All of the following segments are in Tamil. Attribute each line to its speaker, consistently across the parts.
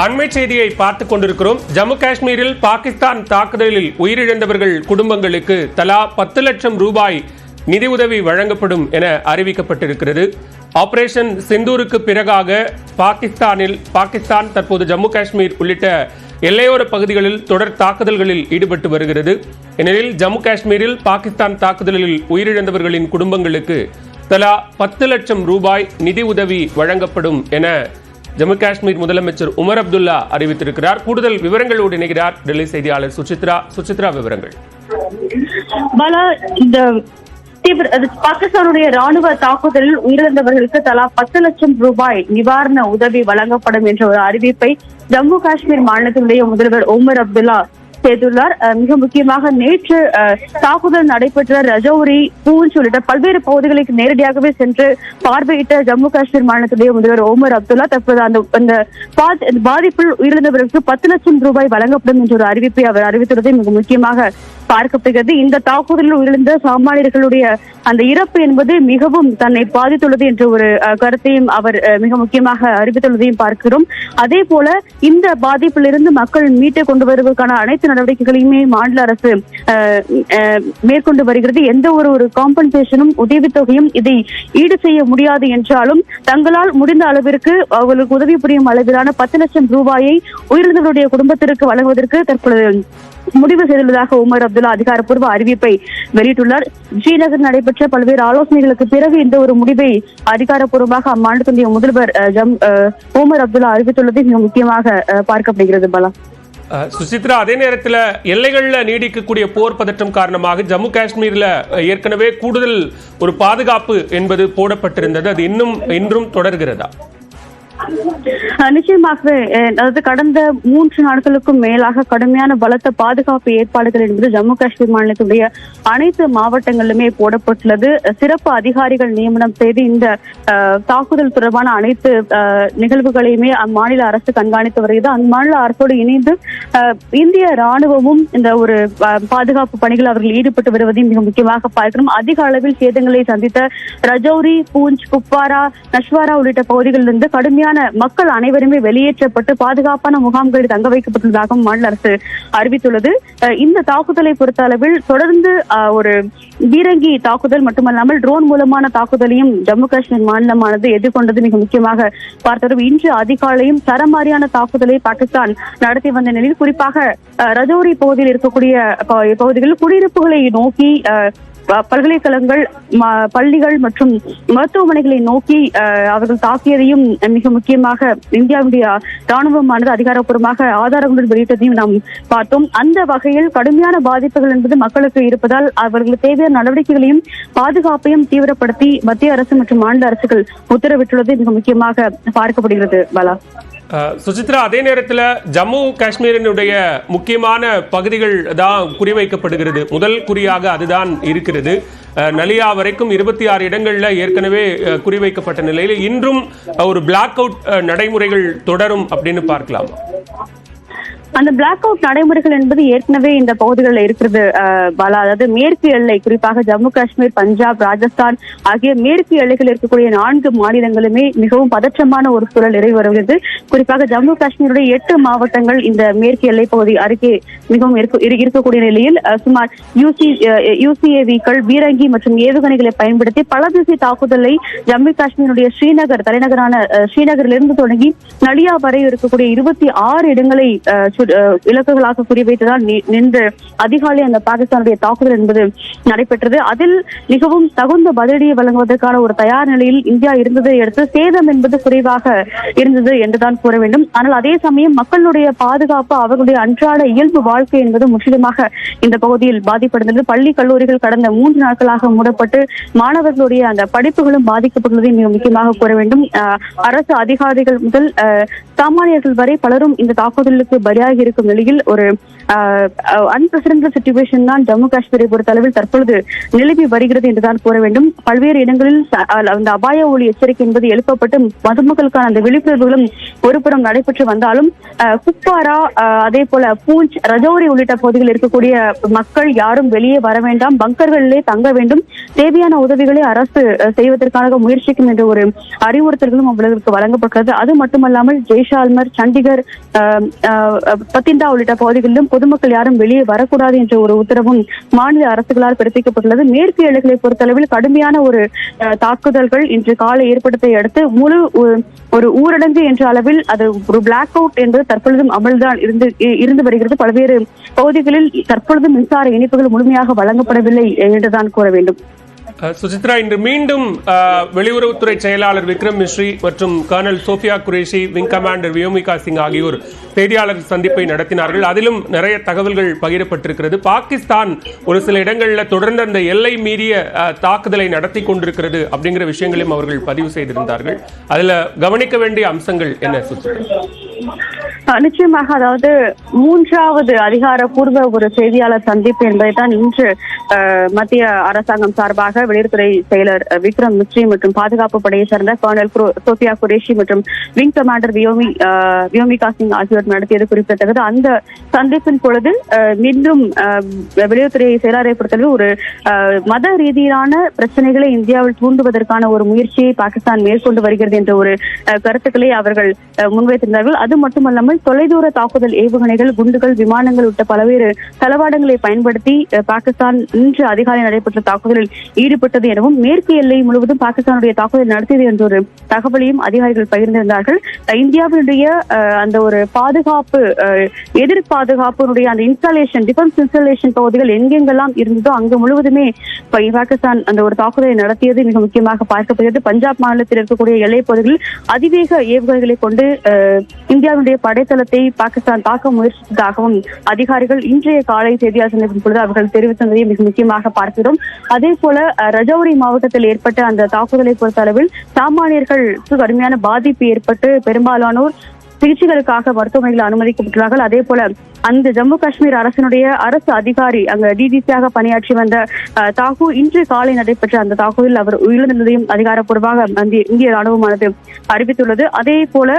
Speaker 1: அண்மை செய்தியை பார்த்துக் கொண்டிருக்கிறோம். ஜம்மு காஷ்மீரில் பாகிஸ்தான் தாக்குதலில் உயிரிழந்தவர்கள் குடும்பங்களுக்கு தலா 10 லட்சம் ரூபாய் நிதியுதவி வழங்கப்படும் என அறிவிக்கப்பட்டிருக்கிறது. ஆபரேஷன் சிந்தூருக்கு பிறகாக பாகிஸ்தான் தற்போது ஜம்மு காஷ்மீர் உள்ளிட்ட எல்லையோர பகுதிகளில் தொடர் தாக்குதல்களில் ஈடுபட்டு வருகிறது. இந்நிலையில் ஜம்மு காஷ்மீரில் பாகிஸ்தான் தாக்குதலில் உயிரிழந்தவர்களின் குடும்பங்களுக்கு தலா 10 லட்சம் ரூபாய் நிதி உதவி வழங்கப்படும் என ஜம்மு காஷ்மீர் முதலமைச்சர் உமர் அப்துல்லா அறிவித்திருக்கிறார். கூடுதல் விவரங்களோடு இணைகிறார் டெல்லி செய்தியாளர் சுசித்ரா. விவரங்கள்.
Speaker 2: பாகிஸ்தானுடைய ராணுவ தாக்குதலில் உயிரிழந்தவர்களுக்கு தலா 10 லட்சம் ரூபாய் நிவாரண உதவி வழங்கப்படும் என்ற ஒரு அறிவிப்பை ஜம்மு காஷ்மீர் மாநிலத்தினுடைய முதல்வர் உமர் அப்துல்லா செய்துள்ளார். மிக முக்கியமாக நேற்று தாக்குதல் நடைபெற்ற ரஜௌரி, பூஞ்ச் உள்ளிட்ட பல்வேறு பகுதிகளுக்கு நேரடியாகவே சென்று பார்வையிட்ட ஜம்மு காஷ்மீர் மாநிலத்துடைய முதல்வர் உமர் அப்துல்லா தற்போது அந்த பாதிப்பில் உயிரிழந்தவர்களுக்கு 10 லட்சம் ரூபாய் வழங்கப்படும் என்ற ஒரு அறிவிப்பை அவர் அறிவித்துள்ளதை மிக முக்கியமாக பார்க்கப்படுகிறது. இந்த தாக்குதலில் உயிரிழந்த சாமானியர்களுடைய அந்த இறப்பு என்பது மிகவும் தன்னை பாதித்துள்ளது என்ற ஒரு கருத்தையும் அவர் மிக முக்கியமாக அறிவித்துள்ளதையும் பார்க்கிறோம். அதே போல இந்த பாதிப்பிலிருந்து மக்கள் மீட்டு கொண்டு வருவதற்கான அனைத்து நடவடிக்கைகளையுமே மாநில அரசு மேற்கொண்டு வருகிறது. எந்த ஒரு காம்பன்சேஷனும் உதவித்தொகையும் இதை ஈடு செய்ய முடியாது என்றாலும் தங்களால் முடிந்த அளவிற்கு அவர்களுக்கு உதவி புரியும் அளவிலான 10 லட்சம் ரூபாயை உயிரிழந்தவருடைய குடும்பத்திற்கு வழங்குவதற்கு தற்பொழுது முடிவு செய்துள்ளதாக உமர் அப்துல்லா அதிகாரப்பூர்வ அறிவிப்பை வெளியிட்டுள்ளார். ஸ்ரீநகர் நடைபெற்ற பல்வேறு ஆலோசனைகளுக்கு பிறகு இந்த ஒரு முடிவை அதிகாரப்பூர்வமாக அம்மாநிலத்தினுடைய முதல்வர் உமர் அப்துல்லா அறிவித்துள்ளது மிக முக்கியமாக பார்க்கப்படுகிறது. பாலா,
Speaker 1: சுசித்ரா, அதே நேரத்தில் எல்லைகளில் நீடிக்கக்கூடிய போர் பதற்றம் காரணமாக ஜம்மு காஷ்மீரில் ஏற்கனவே கூடுதல் ஒரு பாதுகாப்பு என்பது போடப்பட்டிருந்தது. அது இன்றும் தொடர்கிறதா?
Speaker 2: நிச்சயமாகவே, அதாவது கடந்த 3 நாட்களுக்கும் மேலாக கடுமையான பலத்த பாதுகாப்பு ஏற்பாடுகள் என்பது ஜம்மு காஷ்மீர் மாநிலத்துடைய அனைத்து மாவட்டங்களிலுமே போடப்பட்டுள்ளது. சிறப்பு அதிகாரிகள் நியமனம் செய்து இந்த தாக்குதல் தொடர்பான அனைத்து நிகழ்வுகளையுமே அம்மாநில அரசு கண்காணித்து வருகிறது. அந்த மாநில அரசோடு இணைந்து இந்திய ராணுவமும் இந்த ஒரு பாதுகாப்பு பணிகள் அவர்கள் ஈடுபட்டு வருவதையும் மிக முக்கியமாக பார்க்கிறோம். அதிக அளவில் சேதங்களை சந்தித்த ரஜௌரி, பூஞ்ச், குப்வாரா, நஷ்வாரா உள்ளிட்ட பகுதிகளிலிருந்து கடுமையான மக்கள் அனைவருமே வெளியேற்றப்பட்டு பாதுகாப்பான முகாம்களில் தங்க வைக்கப்பட்டுள்ளதாக மாநில அரசு அறிவித்துள்ளது. இந்த தாக்குதலை பொறுத்த அளவில் தொடர்ந்து ஒரு பீரங்கி தாக்குதல் மட்டுமல்லாமல் ட்ரோன் மூலமான தாக்குதலையும் ஜம்மு காஷ்மீர் மாநிலமானது எதிர்கொண்டது மிக முக்கியமாக பார்த்தோம். இன்று அதிகாலையும் சரமாரியான தாக்குதலை பாகிஸ்தான் நடத்தி வந்த நிலையில் குறிப்பாக ரஜௌரி பகுதியில் இருக்கக்கூடிய பகுதிகளில் குடியிருப்புகளை நோக்கி பல்கலைக்கழகங்கள், பள்ளிகள் மற்றும் மருத்துவமனைகளை நோக்கி அவர்கள் தாக்கியதையும் மிக முக்கியமாக இந்தியாவுடைய ராணுவமானது அதிகாரப்பூர்வமாக ஆதாரங்களுடன் வெளியிட்டதையும் நாம் பார்த்தோம். அந்த வகையில் கடுமையான பாதிப்புகள் என்பது மக்களுக்கு இருப்பதால் அவர்களுக்கு தேவையான நடவடிக்கைகளையும் பாதுகாப்பையும் தீவிரப்படுத்தி மத்திய அரசு மற்றும் மாநில அரசுகள் உத்தரவிட்டுள்ளது மிக முக்கியமாக பார்க்கப்படுகிறது. பாலா,
Speaker 1: சுசித்ரா, அதே நேரத்தில் ஜம்மு காஷ்மீரினுடைய முக்கியமான பகுதிகள் தான் குறிவைக்கப்படுகிறது. முதல் குறியாக அதுதான் இருக்கிறது. நலியா வரைக்கும் 26 இடங்களில் ஏற்கனவே குறிவைக்கப்பட்ட நிலையில் இன்றும் ஒரு பிளாக் அவுட் நடைமுறைகள் தொடரும் அப்படின்னு பார்க்கலாம்.
Speaker 2: அந்த பிளாக் அவுட் நடைமுறைகள் என்பது ஏற்கனவே இந்த பகுதிகளில் இருக்கிறது பாலா. அதாவது மேற்கு எல்லை, குறிப்பாக ஜம்மு காஷ்மீர், பஞ்சாப், ராஜஸ்தான் ஆகிய மேற்கு எல்லைகள் இருக்கக்கூடிய 4 மாநிலங்களுமே மிகவும் பதற்றமான ஒரு சூழல் நிறைவு வருகிறது. குறிப்பாக ஜம்மு காஷ்மீருடைய 8 மாவட்டங்கள் இந்த மேற்கு எல்லை பகுதி அருகே மிகவும் இருக்கக்கூடிய நிலையில் சுமார் UCAVக்கள் பீரங்கி மற்றும் ஏவுகணைகளை பயன்படுத்தி பல திசை தாக்குதலை ஜம்மு காஷ்மீருடைய ஸ்ரீநகர், தலைநகரான ஸ்ரீநகரிலிருந்து தொடங்கி நலியா வரை இருக்கக்கூடிய 26 இடங்களை இலக்குகளாக குறிவைத்ததால் நின்று அதிகாலை அந்த பாகிஸ்தானுடைய தாக்குதல் என்பது நடைபெற்றது. அதில் மிகவும் தகுந்த பதிலடியை வழங்குவதற்கான ஒரு தயார் நிலையில் இந்தியா இருந்ததை அடுத்து சேதம் என்பது குறைவாக இருந்தது என்றுதான் கூற வேண்டும். ஆனால் அதே சமயம் மக்களுடைய பாதுகாப்பு, அவர்களுடைய அன்றாட இயல்பு வாழ்க்கை என்பது முற்றிலுமாக இந்த பகுதியில் பாதிப்படைந்தது. பள்ளி, கல்லூரிகள் கடந்த 3 நாட்களாக மூடப்பட்டு மாணவர்களுடைய அந்த படிப்புகளும் பாதிக்கப்பட்டுள்ளதை மிக முக்கியமாக கூற வேண்டும். அரசு அதிகாரிகள் முதல் சாமானியர்கள் வரை பலரும் இந்த தாக்குதலுக்கு பலியாகி உருவாகி இருக்கும் நிலையில் ஒரு அன்பிரசிடென்டட் சிச்சுவேஷன் தான் ஜம்மு காஷ்மீரை பொறுத்தளவில் தற்பொழுது நிலவி வருகிறது என்றுதான் கூற வேண்டும். பல்வேறு இடங்களில் அந்த அபாய ஒளி எச்சரிக்கை என்பது எழுப்பப்பட்டு பொதுமக்களுக்கான அந்த விழிப்புணர்வுகளும் ஒருபுறம் நடைபெற்று வந்தாலும் குப்வாரா, அதே போல பூஞ்ச், ரஜௌரி உள்ளிட்ட பகுதிகளில் இருக்கக்கூடிய மக்கள் யாரும் வெளியே வர வேண்டாம், பங்கர்களிலே தங்க வேண்டும், தேவையான உதவிகளை அரசு செய்வதற்காக முயற்சிக்கும் என்ற ஒரு அறிவுறுத்தல்களும் அவர்களுக்கு வழங்கப்பட்டது. அது மட்டுமல்லாமல் ஜெய்சால்மர், சண்டிகர், பத்திண்டா உள்ளிட்ட பகுதிகளிலும் பொதுமக்கள் யாரும் வெளியே வரக்கூடாது என்ற ஒரு உத்தரவும் மாநில அரசுகளால் பிறப்பிக்கப்பட்டுள்ளது. மேற்கு எல்லைகளை பொறுத்தளவில் கடுமையான ஒரு தாக்குதல்கள் இன்று காலை ஏற்படுத்த அடுத்து முழு ஒரு ஊரடங்கு என்ற அளவில் அது ஒரு பிளாக் அவுட் என்பது தற்பொழுதும் அமல்தான் இருந்து வருகிறது. பல்வேறு பகுதிகளில் தற்பொழுது மின்சார இணைப்புகள் முழுமையாக வழங்கப்படவில்லை என்றுதான் கூற வேண்டும்.
Speaker 1: சுசித்ரா, இன்று மீண்டும் வெளியுறவுத்துறை செயலாளர் விக்ரம் மிஸ்ரி மற்றும் colonel Sofiya Qureshi, wing commander Vyomika Singh ஆகியோர் செய்தியாளர் சந்திப்பை நடத்தினார்கள். அதிலும் நிறைய தகவல்கள் பகிரப்பட்டிருக்கிறது. பாகிஸ்தான் ஒரு சில இடங்களில் தொடர்ந்து அந்த எல்லை மீறிய தாக்குதலை நடத்தி கொண்டிருக்கிறது அப்படிங்கிற விஷயங்களையும் அவர்கள் பதிவு செய்திருந்தார்கள். அதுல கவனிக்க வேண்டிய அம்சங்கள் என்ன சுசித்ரா?
Speaker 2: நிச்சயமாக, அதாவது மூன்றாவது அதிகாரப்பூர்வ ஒரு செய்தியாளர் சந்திப்பு என்பதைத்தான் இன்று மத்திய அரசாங்கம் சார்பாக வெளியுறவுத்துறை செயலர் விக்ரம் மிஸ்ரி மற்றும் பாதுகாப்பு படையை சேர்ந்த கர்னல் சோஃபியா குரேஷி மற்றும் விங் கமாண்டர் வியோமிகா சிங் ஆகியோர் நடத்தியது குறிப்பிடத்தக்கது. அந்த சந்திப்பின் பொழுது மீண்டும் வெளியுறவுத்துறை செயலரை பொறுத்தவரை ஒரு மத ரீதியிலான பிரச்சனைகளை இந்தியாவில் தூண்டுவதற்கான ஒரு முயற்சியை பாகிஸ்தான் மேற்கொண்டு வருகிறது என்ற ஒரு கருத்துக்களை அவர்கள் முன்வைத்திருந்தார்கள். அது மட்டுமல்லாமல் தொலைதூர தாக்குதல் ஏவுகணைகள், குண்டுகள், விமானங்கள் உள்ளிட்ட பல்வேறு தளவாடங்களை பயன்படுத்தி பாகிஸ்தான் இன்று அதிகாலை நடைபெற்ற தாக்குதலில் ஈடுபட்டது எனவும் மேற்கு எல்லை முழுவதும் பாகிஸ்தானுடைய தாக்குதல் நடத்தியது என்ற ஒரு தகவலையும் அதிகாரிகள் பகிர்ந்திருந்தார்கள். இந்தியாவினுடைய அந்த ஒரு பாதுகாப்பு, எதிர் பாதுகாப்பினுடைய அந்த இன்ஸ்டாலேஷன், டிஃபென்ஸ் இன்ஸ்டாலேஷன் பகுதிகள் எங்கெங்கெல்லாம் இருந்ததோ அங்கு முழுவதுமே பாகிஸ்தான் அந்த ஒரு தாக்குதலை நடத்தியது மிக முக்கியமாக பார்க்கப்படுகிறது. பஞ்சாப் மாநிலத்தில் இருக்கக்கூடிய எல்லை பகுதிகளில் அதிவேக ஏவுகணைகளை கொண்டு இந்தியாவுடைய படைத்தளத்தை பாகிஸ்தான் தாக்க முயற்சித்ததாகவும் அதிகாரிகள் இன்றைய காலை செய்தியாளர் சந்திப்பின் பொழுது அவர்கள் தெரிவித்ததை மிக முக்கியமாக பார்க்கிறோம். அதே போல ரஜௌரி மாவட்டத்தில் ஏற்பட்ட அந்த தாக்குதலை பொறுத்த அளவில் சாமானியர்களுக்கு கடுமையான பாதிப்பு ஏற்பட்டு பெரும்பாலானோர் சிகிச்சைகளுக்காக மருத்துவமனையில் அனுமதிக்கப்பட்டுள்ளார்கள். அதே போல அந்த ஜம்மு காஷ்மீர் அரசு அதிகாரி, அங்கு டிஜிசியாக பணியாற்றி வந்த தாக்கூ இன்று காலை நடைபெற்ற அந்த தாக்குதலில் அவர் உயிரிழந்ததையும் அதிகாரப்பூர்வமாக இந்திய ராணுவமானது அறிவித்துள்ளது. அதே போல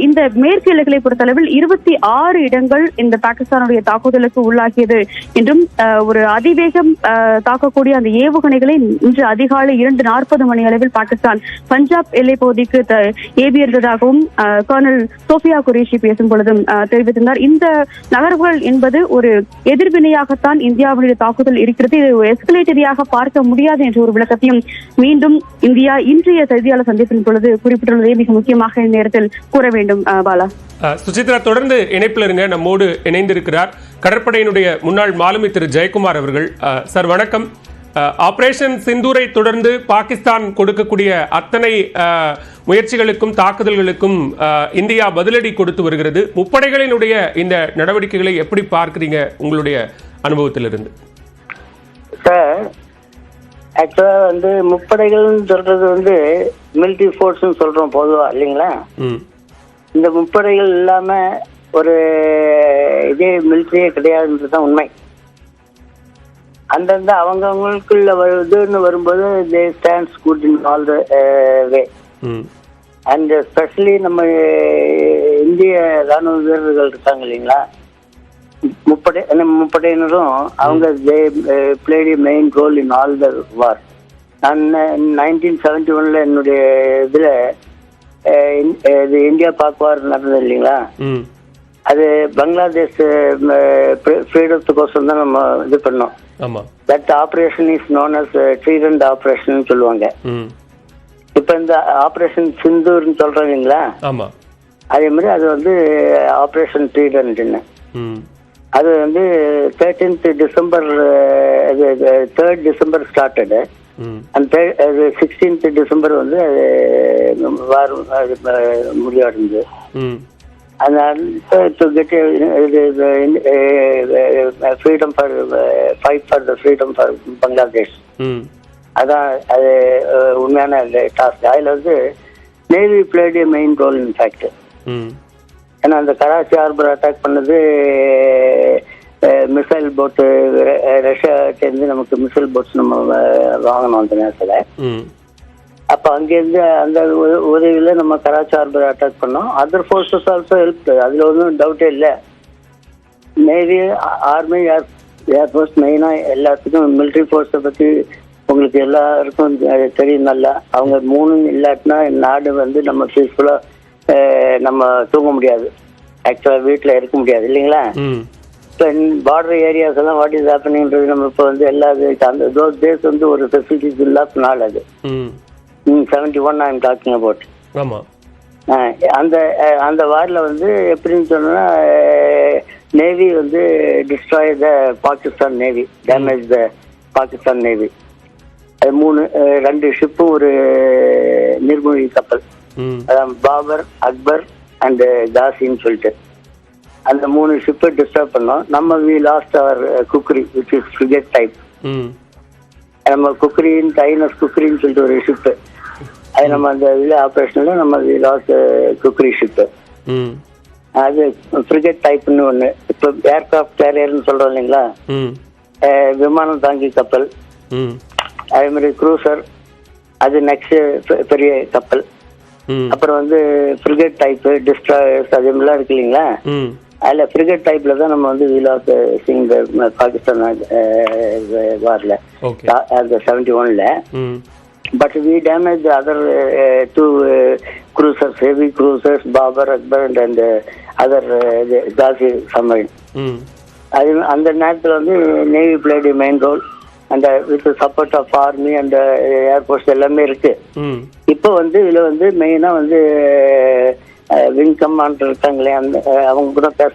Speaker 2: இந்த மேற்கு எல்லைகளை பொறுத்தளவில் 26 இடங்கள் இந்த பாகிஸ்தானுடைய தாக்குதலுக்கு உள்ளாகியது என்றும் ஒரு அதிவேகம் தாக்கக்கூடிய அந்த ஏவுகணைகளை இன்று அதிகாலை 2:40 மணி அளவில் பாகிஸ்தான் பஞ்சாப் எல்லை பகுதிக்கு ஏவியிருந்ததாகவும் கர்னல் சோஃபியா குரேஷி பேசும் பொழுதும் தெரிவித்திருந்தார். இந்த நகர்வுகள் என்பது ஒரு எதிர்வினையாகத்தான் இந்தியாவுடைய தாக்குதல் இருக்கிறது, இது எஸ்கலேட்டரியாக பார்க்க முடியாது என்ற ஒரு விளக்கத்தையும் மீண்டும் இந்தியா இன்றைய செய்தியாளர் சந்திப்பின் பொழுது குறிப்பிட்டுள்ளதை மிக முக்கியமாக இந்நேரத்தில் கூற வேண்டும். பாலா,
Speaker 1: சுசித்ரா தொடர்ந்து இணைப்பில் இருங்க. நம்மோடு இணைந்திருக்கிறார் கடற்படையினுடைய முன்னாள் மாலுமி திரு ஜெயக்குமார் அவர்கள். சார் வணக்கம். ஆபரேஷன் சிந்தூரை தொடர்ந்து பாகிஸ்தான் கொடுக்கக்கூடிய அத்தனை முயற்சிகளுக்கும் தாக்குதல்களுக்கும் இந்தியா பதிலடி கொடுத்து வருகிறது. முப்படைகளினுடைய இந்த நடவடிக்கைகளை எப்படி பார்க்கிறீங்க உங்களுடைய அனுபவத்திலிருந்து?
Speaker 3: சார், ஆக்சுவலா முப்படைகள்னு சொல்றது மிலிட்டரி ஃபோர்ஸ்ன்னு சொல்றோம் பொதுவா இல்லைங்களா? இந்த முப்படைகள் இல்லாம ஒரு இதே மிலிட்டரியே கிடையாதுன்றதுதான் உண்மை. அந்தந்த அவங்கவுங்களுக்குள்ள இதுன்னு வரும்போது they stands good in all the way. And specially நம்ம இந்திய ராணுவ வீரர்கள் இருக்காங்க இல்லைங்களா, முப்படையினரும் அவங்க they played a main role in all the war. நான் 1971 என்னுடைய இதுல இந்தியா பாக் வார் நடந்தது இல்லைங்களா, அது பங்களாதேஷ் ஃப்ரீடத்துக்கோசரம் தான் நம்ம இது பண்ணோம். That operation is known as Trident operation சொல்லுவாங்க. இப்ப இந்த ஆபரேஷன் சிந்தூர்னு சொல்றோம் இல்லைங்களா, அதே மாதிரி அது ஆபரேஷன் ட்ரீடன்ட்னு. அது 13th December 3rd December started and 16th December war முடிவடைந்தது. to get freedom for fight for the freedom for Bangladesh. அதான் அது உண்மையான டாஸ்க். அதில் navy played a main role in fact. ஏன்னா அந்த கராச்சி ஹார்பர் அட்டாக் பண்ணது மிசைல் போட்டு ரஷ்யாட்டேருந்து நமக்கு மிசைல் போட்ஸ் நம்ம வாங்கணும் அந்த நேரத்தில். அப்போ அங்கேருந்து அந்த உதவியில நம்ம கராச்சி ஹார்பர் அட்டாக் பண்ணோம். அதர் ஃபோர்ஸஸ் ஆல்சோ ஹெல்ப், அதில் ஒன்றும் டவுட்டே இல்லை. நேவி, ஆர்மி, ஏர்ஃபோர்ஸ் மெயினாக எல்லாத்துக்கும் மிலிட்ரி ஃபோர்ஸை பற்றி உங்களுக்கு எல்லாருக்கும் தெரியும் நல்லா. அவங்க மூணும் இல்லாட்டினா நாடு வந்து நம்ம பீஸ்ஃபுல்லாக நம்ம தூங்க முடியாது, ஆக்சுவலாக வீட்டில் இருக்க முடியாது இல்லைங்களா. இப்போ பார்டர் ஏரியாஸ் எல்லாம் வாட் இஸ் ஹேப்பனிங்கிறது நம்ம இப்போ வந்து எல்லா அந்த தோஸ் டேஸ் வந்து ஒரு ஃபெசிலிட்டிஸ் இல்லாத நாள் அது. 71 ஐ எம் டாக்கிங் அபவுட். அந்த வாரில் வந்து எப்படின்னு சொன்னா நேவி வந்து destroy the Pakistan navy, damage the Pakistan navy. அது 2 ஷிப்பும் ஒரு நீர்மூழ்கி கப்பல், அதான் பாபர், அக்பர் அண்ட் காசின்னு சொல்லிட்டு அந்த 3 ஷிப்பை டிஸ்டர்ப் பண்ணோம். நம்ம we lost our Khukri which is frigate type. நம்ம குக்ரின்னு டைனஸ் குக்ரின்னு சொல்லிட்டு ஒரு ஷிப்பு, அது நம்ம அந்த இதில் ஆப்ரேஷனில் நம்ம வி லாஸ்ட் குக்ரி ஷிப்பு. அது ஃப்ரிகேட் டைப்னு ஒன்று. இப்போ ஏர்கிராஃப்ட் கேரியர்னு சொல்கிறோம் இல்லைங்களா, விமானம் தாங்கி கப்பல். அதே மாதிரி க்ரூசர், அது நெக்ஸ்ட் பெரிய கப்பல். அப்புறம் வந்து ஃப்ரிகேட் டைப்பு, டிஸ்ட்ராயர்ஸ், அதே மாதிரிலாம் இருக்கு இல்லைங்களா. அதில் ஃப்ரிகேட் டைப்பில் தான் நம்ம வந்து வீல் ஆஃப் சிங் பாகிஸ்தான் வாரில் அந்த 71ல. But we damage other 2 cruisers, heavy cruisers, Babar, Akbar and other Ghazi submarine. அது அந்த நேரத்தில் வந்து நேவி பிளேட் மெயின் ரோல் அந்த with support of army and air force எல்லாமே இருக்கு. இப்போ வந்து இதில் வந்து மெயினாக வந்து விங் கமாண்டர் இருக்காங்களே, அந்த அவங்க கூட பேசினாங்க.